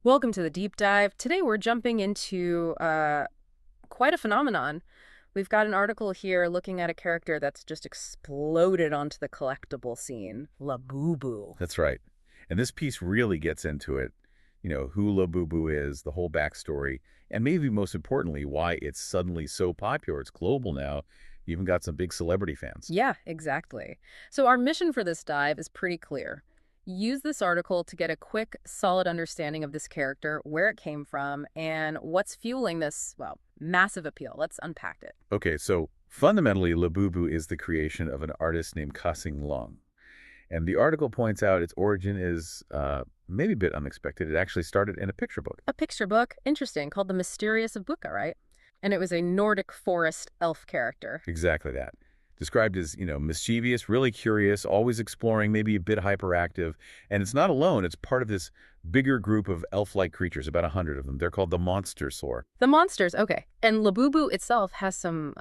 Welcome to the deep dive. Today we're jumping into quite a phenomenon. We've got an article here looking at a character that's just exploded onto the collectible scene, Labubu. That's right. And this piece really gets into it, who Labubu is, the whole backstory, and maybe most importantly, why it's suddenly so popular. It's global now. You even got some big celebrity fans. Yeah, exactly. So our mission for this dive is pretty clear. Use this article to get a quick, solid understanding of this character, where it came from, and what's fueling this, well, massive appeal. Let's unpack it. Okay, so fundamentally, Labubu is the creation of an artist named Kasing Lung. And the article points out its origin is maybe a bit unexpected. It actually started in a picture book. A picture book, interesting, called The Mysterious of Buka, right? And it was a Nordic forest elf character. Exactly that. Described as, mischievous, really curious, always exploring, maybe a bit hyperactive. And it's not alone. It's part of this bigger group of elf-like creatures, about 100 of them. They're called the monsters. The monsters, okay. And Labubu itself has some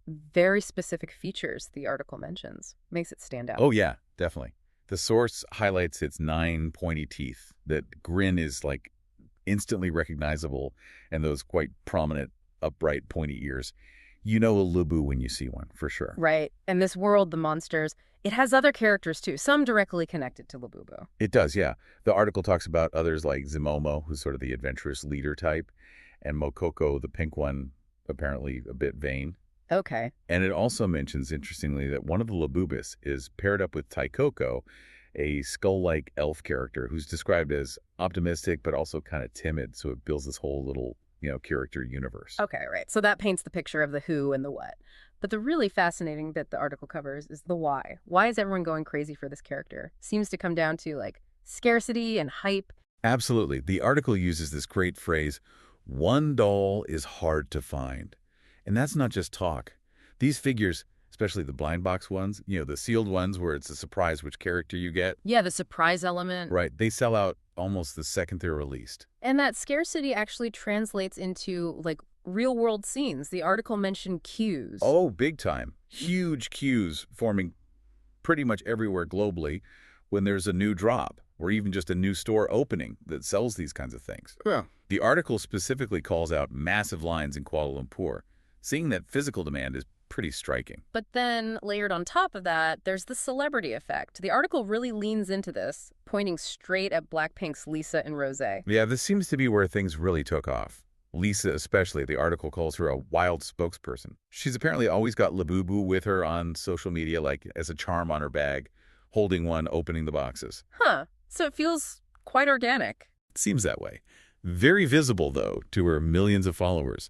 very specific features the article mentions. Makes it stand out. Oh, yeah, definitely. The source highlights its 9 pointy teeth. That grin is, like, instantly recognizable, and those quite prominent, upright, pointy ears. You know a Lubu when you see one, for sure. Right. And this world, the monsters, it has other characters too, some directly connected to Labubu. It does, yeah. The article talks about others like Zimomo, who's sort of the adventurous leader type, and Mokoko, the pink one, apparently a bit vain. Okay. And it also mentions, interestingly, that one of the Labubis is paired up with Taikoko, a skull-like elf character who's described as optimistic but also kind of timid, so it builds this whole little, character universe. Okay, right. So that paints the picture of the who and the what. But the really fascinating bit the article covers is the why. Why is everyone going crazy for this character? Seems to come down to, like, scarcity and hype. Absolutely. The article uses this great phrase, one doll is hard to find. And that's not just talk. These figures, especially the blind box ones, the sealed ones where it's a surprise which character you get. Yeah, the surprise element. Right. They sell out almost the second they're released. And that scarcity actually translates into, like, real-world scenes. The article mentioned queues. Oh, big time. Huge queues forming pretty much everywhere globally when there's a new drop or even just a new store opening that sells these kinds of things. Yeah. The article specifically calls out massive lines in Kuala Lumpur. Seeing that physical demand is pretty striking. But then, layered on top of that, there's the celebrity effect. The article really leans into this, pointing straight at Blackpink's Lisa and Rosé. Yeah, this seems to be where things really took off. Lisa especially, the article calls her a wild spokesperson. She's apparently always got Labubu with her on social media, like as a charm on her bag, holding one, opening the boxes. Huh. So it feels quite organic. It seems that way. Very visible, though, to her millions of followers.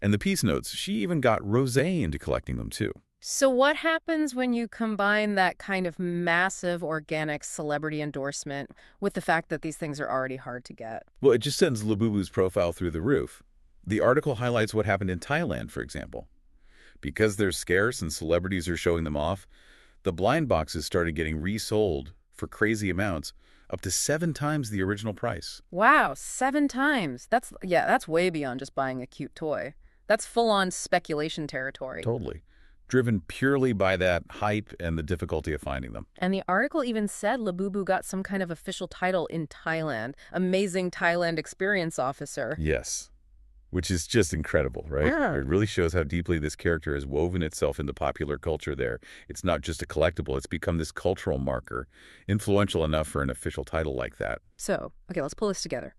And the piece notes, she even got Rosé into collecting them, too. So what happens when you combine that kind of massive organic celebrity endorsement with the fact that these things are already hard to get? Well, it just sends Labubu's profile through the roof. The article highlights what happened in Thailand, for example. Because they're scarce and celebrities are showing them off, the blind boxes started getting resold for crazy amounts, up to 7 times the original price. Wow, 7 times. That's way beyond just buying a cute toy. That's full-on speculation territory. Totally. Driven purely by that hype and the difficulty of finding them. And the article even said Labubu got some kind of official title in Thailand. Amazing Thailand Experience Officer. Yes. Which is just incredible, right? Yeah. It really shows how deeply this character has woven itself into popular culture there. It's not just a collectible. It's become this cultural marker, influential enough for an official title like that. So, okay, let's pull this together.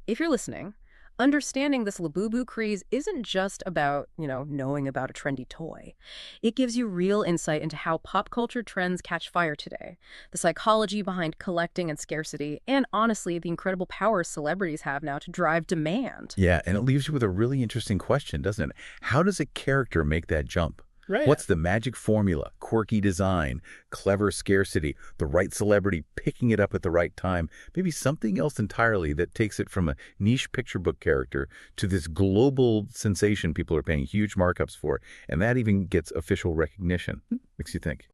If you're listening, understanding this Labubu craze isn't just about, knowing about a trendy toy. It gives you real insight into how pop culture trends catch fire today, the psychology behind collecting and scarcity, and honestly, the incredible power celebrities have now to drive demand. Yeah, and it leaves you with a really interesting question, doesn't it? How does a character make that jump? Right. What's the magic formula? Quirky design, clever scarcity, the right celebrity picking it up at the right time, maybe something else entirely that takes it from a niche picture book character to this global sensation people are paying huge markups for, and that even gets official recognition. Makes you think.